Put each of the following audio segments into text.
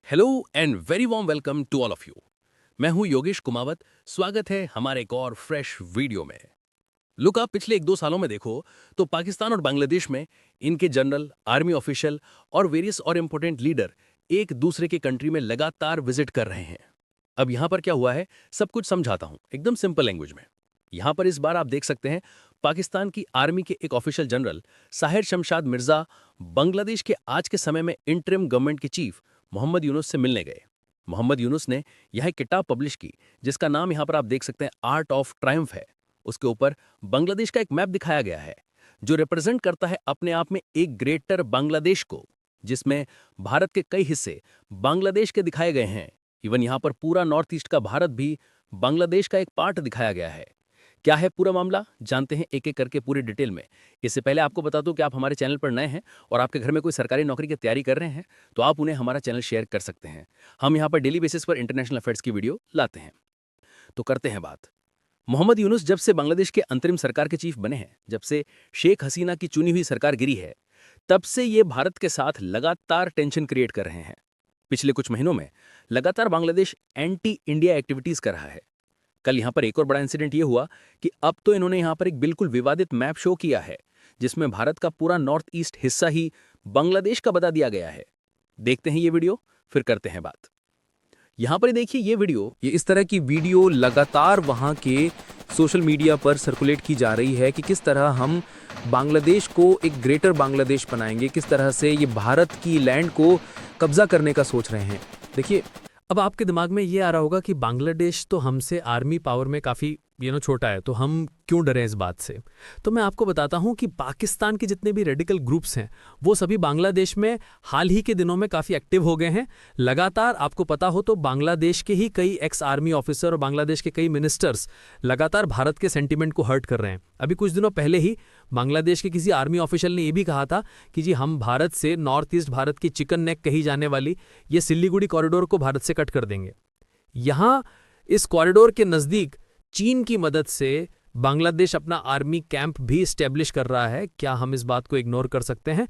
Hello and very warm welcome to all of you. मैं हूं योगेश कुमावत। स्वागत है हमारे एक और फ्रेश वीडियो में। लुक, आप पिछले 1-2 सालों में देखो तो पाकिस्तान और बांग्लादेश में इनके जनरल, आर्मी ऑफिशियल और वेरियस और इम्पोर्टेंट लीडर एक दूसरे के कंट्री में लगातार विजिट कर रहे हैं। अब यहां पर क्या हुआ है, सब कुछ समझाता हूं एकदम सिंपल लैंग्वेज में। यहां पर इस बार आप देख सकते हैं, पाकिस्तान की आर्मी के एक ऑफिशियल जनरल साहिर शमशाद मिर्जा बांग्लादेश के आज के समय में इंटरिम गवर्नमेंट के चीफ मोहम्मद यूनुस से मिलने गए। मोहम्मद यूनुस ने यह एक किताब पब्लिश की जिसका नाम यहां पर आप देख सकते हैं, आर्ट ऑफ ट्रायम्फ है। उसके ऊपर बांग्लादेश का एक मैप दिखाया गया है जो रिप्रेजेंट करता है अपने आप में एक ग्रेटर बांग्लादेश को, जिसमें भारत के कई हिस्से बांग्लादेश के दिखाए गए हैं। इवन यहां पर पूरा नॉर्थ ईस्ट का भारत भी बांग्लादेश का एक पार्ट दिखाया गया है। क्या है पूरा मामला, जानते हैं एक एक करके पूरी डिटेल में। इससे पहले आपको बता दूं कि आप हमारे चैनल पर नए हैं और आपके घर में कोई सरकारी नौकरी की तैयारी कर रहे हैं तो आप उन्हें हमारा चैनल शेयर कर सकते हैं। हम यहाँ पर डेली बेसिस पर इंटरनेशनल अफेयर्स की वीडियो लाते हैं। तो करते हैं बात। मोहम्मद यूनुस जब से बांग्लादेश के अंतरिम सरकार के चीफ बने हैं, जब से शेख हसीना की चुनी हुई सरकार गिरी है, तब से ये भारत के साथ लगातार टेंशन क्रिएट कर रहे हैं। पिछले कुछ महीनों में लगातार बांग्लादेश एंटी इंडिया एक्टिविटीज कर रहा है। कल यहां पर एक और बड़ा इंसिडेंट ये हुआ कि अब तो इन्होंने यहां पर एक बिल्कुल विवादित मैप शो किया है जिसमें भारत का पूरा नॉर्थ ईस्ट हिस्सा ही बांग्लादेश का बता दिया गया है। देखते हैं ये वीडियो, फिर करते हैं बात। यहाँ पर देखिए ये वीडियो, ये इस तरह की वीडियो लगातार वहाँ के सोशल मीडिया पर सर्कुलेट की जा रही है कि किस तरह हम बांग्लादेश को एक ग्रेटर बांग्लादेश बनाएंगे, किस तरह से ये भारत की लैंड को कब्जा करने का सोच रहे हैं। देखिए, अब आपके दिमाग में ये आ रहा होगा कि बांग्लादेश तो हमसे आर्मी पावर में काफ़ी छोटा है, तो हम क्यों डरें इस बात से। तो मैं आपको बताता हूं कि पाकिस्तान के जितने भी रेडिकल ग्रुप्स हैं वो सभी बांग्लादेश में हाल ही के दिनों में काफ़ी एक्टिव हो गए हैं। लगातार आपको पता हो तो बांग्लादेश के ही कई एक्स आर्मी ऑफिसर और बांग्लादेश के कई मिनिस्टर्स लगातार भारत के सेंटिमेंट को हर्ट कर रहे हैं। अभी कुछ दिनों पहले ही बांग्लादेश के किसी आर्मी ऑफिशियल ने यह भी कहा था कि जी हम भारत से नॉर्थ ईस्ट भारत की चिकन नेक कही जाने वाली ये सिल्लीगुड़ी कॉरिडोर को भारत से कट कर देंगे। यहाँ इस कॉरिडोर के नज़दीक चीन की मदद से बांग्लादेश अपना आर्मी कैंप भी स्टैब्लिश कर रहा है। क्या हम इस बात को इग्नोर कर सकते हैं?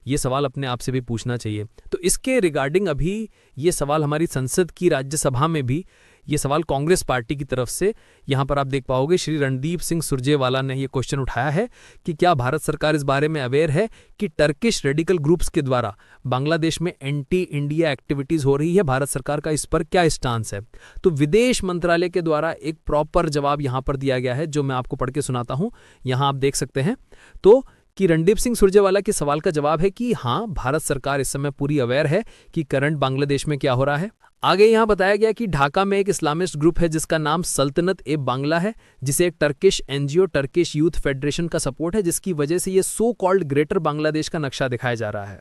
ये सवाल अपने आप से भी पूछना चाहिए। तो इसके रिगार्डिंग अभी ये सवाल हमारी संसद की राज्यसभा में भी ये सवाल कांग्रेस पार्टी की तरफ से यहाँ पर आप देख पाओगे श्री रणदीप सिंह सुरजेवाला ने ये क्वेश्चन उठाया है कि क्या भारत सरकार इस बारे में अवेयर है कि टर्किश रेडिकल ग्रुप्स के द्वारा बांग्लादेश में एंटी इंडिया एक्टिविटीज हो रही है, भारत सरकार का इस पर क्या स्टांस है। तो विदेश मंत्रालय के द्वारा एक प्रॉपर जवाब यहाँ पर दिया गया है जो मैं आपको पढ़ के सुनाता हूँ, यहाँ आप देख सकते हैं। तो कि रणदीप सिंह सुरजेवाला के सवाल का जवाब है कि हाँ, भारत सरकार इस समय पूरी अवेयर है कि करंट बांग्लादेश में क्या हो रहा है। आगे यहाँ बताया गया कि ढाका में एक इस्लामिस्ट ग्रुप है जिसका नाम सल्तनत ए बांग्ला है, जिसे एक Turkish NGO Turkish youth federation का सपोर्ट है, जिसकी वजह से ये सो कॉल्ड ग्रेटर बांग्लादेश का नक्शा दिखाया जा रहा है।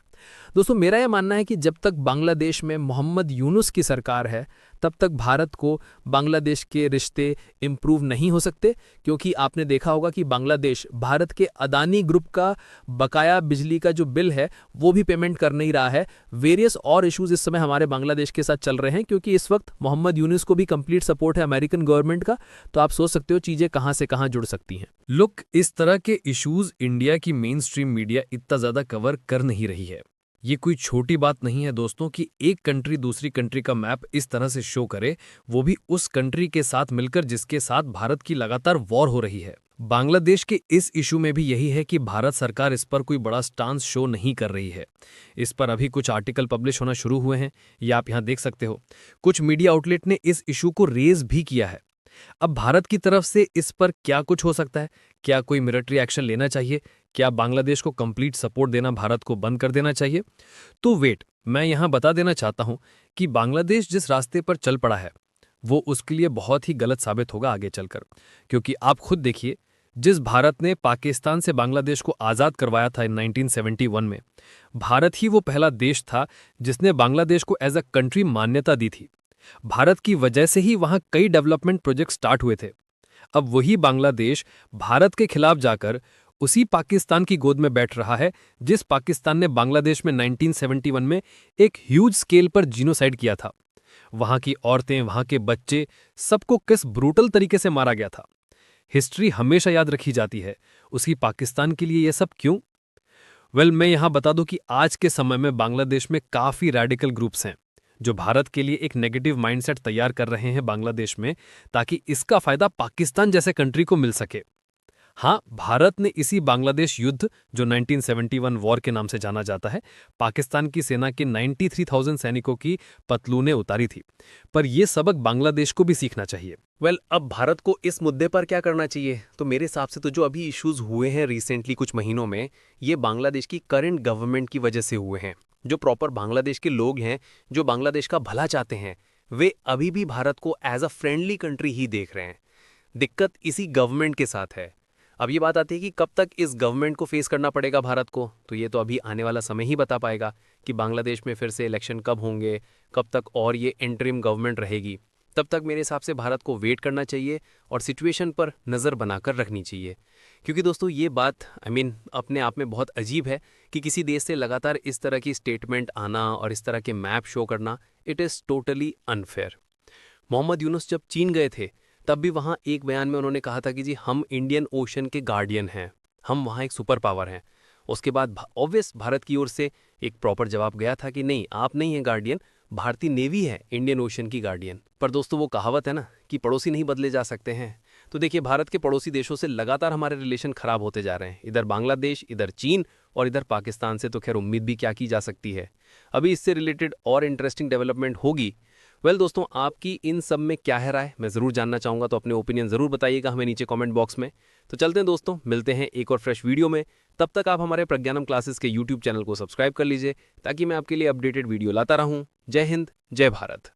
दोस्तों, मेरा यह मानना है कि जब तक बांग्लादेश में मोहम्मद यूनुस की सरकार है तब तक भारत को बांग्लादेश के रिश्ते इम्प्रूव नहीं हो सकते, क्योंकि आपने देखा होगा कि बांग्लादेश भारत के अदानी ग्रुप का बकाया बिजली का जो बिल है वो भी पेमेंट कर नहीं रहा है। वेरियस और इश्यूज इस समय हमारे बांग्लादेश के साथ चल रहे हैं क्योंकि इस वक्त मोहम्मद यूनुस को भी कंप्लीट सपोर्ट है अमेरिकन गवर्नमेंट का। तो आप सोच सकते हो चीजें कहां से कहां जुड़ सकती हैं। लुक, इस तरह के इश्यूज इंडिया की मेन स्ट्रीम मीडिया इतना ज्यादा कवर कर नहीं रही है। ये कोई छोटी बात नहीं है दोस्तों कि एक कंट्री दूसरी कंट्री का मैप इस तरह से शो करे, वो भी उस कंट्री के साथ मिलकर जिसके साथ भारत की लगातार वॉर हो रही है। बांग्लादेश के इस इशू में भी यही है कि भारत सरकार इस पर कोई बड़ा स्टांस शो नहीं कर रही है। इस पर अभी कुछ आर्टिकल पब्लिश होना शुरू हुए हैं, ये आप यहाँ देख सकते हो। कुछ मीडिया आउटलेट ने इस इशू को रेज भी किया है। अब भारत की तरफ से इस पर क्या कुछ हो सकता है? क्या कोई मिलिट्री एक्शन लेना चाहिए? क्या बांग्लादेश को कंप्लीट सपोर्ट देना भारत को बंद कर देना चाहिए? तो वेट, मैं यहां बता देना चाहता हूं कि बांग्लादेश जिस रास्ते पर चल पड़ा है वो उसके लिए बहुत ही गलत साबित होगा आगे चलकर। क्योंकि आप खुद देखिए, जिस भारत ने पाकिस्तान से बांग्लादेश को आज़ाद करवाया था 1971 में, भारत ही वो पहला देश था जिसने बांग्लादेश को एज अ कंट्री मान्यता दी थी। भारत की वजह से ही वहां कई डेवलपमेंट प्रोजेक्ट स्टार्ट हुए थे। अब वही बांग्लादेश भारत के खिलाफ जाकर उसी पाकिस्तान की गोद में बैठ रहा है जिस पाकिस्तान ने बांग्लादेश में 1971 में एक ह्यूज स्केल पर जीनोसाइड किया था। वहां की औरतें, वहां के बच्चे, सबको किस ब्रूटल तरीके से मारा गया था। हिस्ट्री हमेशा याद रखी जाती है। उसी पाकिस्तान के लिए यह सब क्यों? मैं यहाँ बता दूं कि आज के समय में बांग्लादेश में काफ़ी रैडिकल ग्रुप्स हैं जो भारत के लिए एक नेगेटिव माइंडसेट तैयार कर रहे हैं बांग्लादेश में, ताकि इसका फायदा पाकिस्तान जैसे कंट्री को मिल सके। हाँ, भारत ने इसी बांग्लादेश युद्ध, जो 1971 वॉर के नाम से जाना जाता है, पाकिस्तान की सेना के 93,000 सैनिकों की पतलूनें उतारी थी। पर यह सबक बांग्लादेश को भी सीखना चाहिए। अब भारत को इस मुद्दे पर क्या करना चाहिए? तो मेरे हिसाब से तो जो अभी इश्यूज हुए हैं रिसेंटली कुछ महीनों में, ये बांग्लादेश की करंट गवर्नमेंट की वजह से हुए हैं। जो प्रॉपर बांग्लादेश के लोग हैं, जो बांग्लादेश का भला चाहते हैं, वे अभी भी भारत को एज अ फ्रेंडली कंट्री ही देख रहे हैं। दिक्कत इसी गवर्नमेंट के साथ है। अब ये बात आती है कि कब तक इस गवर्नमेंट को फेस करना पड़ेगा भारत को, तो ये तो अभी आने वाला समय ही बता पाएगा कि बांग्लादेश में फिर से इलेक्शन कब होंगे, कब तक और ये इंटरिम गवर्नमेंट रहेगी। तब तक मेरे हिसाब से भारत को वेट करना चाहिए और सिचुएशन पर नज़र बनाकर रखनी चाहिए। क्योंकि दोस्तों ये बात अपने आप में बहुत अजीब है कि किसी देश से लगातार इस तरह की स्टेटमेंट आना और इस तरह के मैप शो करना, it is totally unfair. Mohammad Yunus जब चीन गए थे, तब भी वहाँ एक बयान में उन्होंने कहा था कि जी हम इंडियन ओशन के गार्डियन हैं, हम वहाँ एक सुपर पावर हैं। उसके बाद ऑब्वियस भारत की ओर से एक प्रॉपर जवाब गया था कि नहीं, आप नहीं हैं गार्डियन, भारतीय नेवी है इंडियन ओशन की गार्डियन। पर दोस्तों वो कहावत है ना कि पड़ोसी नहीं बदले जा सकते हैं। तो देखिए, भारत के पड़ोसी देशों से लगातार हमारे रिलेशन खराब होते जा रहे हैं। इधर बांग्लादेश, इधर चीन और इधर पाकिस्तान से तो खैर उम्मीद भी क्या की जा सकती है। अभी इससे रिलेटेड और इंटरेस्टिंग डेवलपमेंट होगी। दोस्तों, आपकी इन सब में क्या है राय, मैं ज़रूर जानना चाहूँगा। तो अपने ओपिनियन ज़रूर बताइएगा हमें नीचे कमेंट बॉक्स में। तो चलते हैं दोस्तों, मिलते हैं एक और फ्रेश वीडियो में। तब तक आप हमारे प्रज्ञानम क्लासेस के यूट्यूब चैनल को सब्सक्राइब कर लीजिए, ताकि मैं आपके लिए अपडेटेड वीडियो लाता रहूँ। जय हिंद, जय भारत।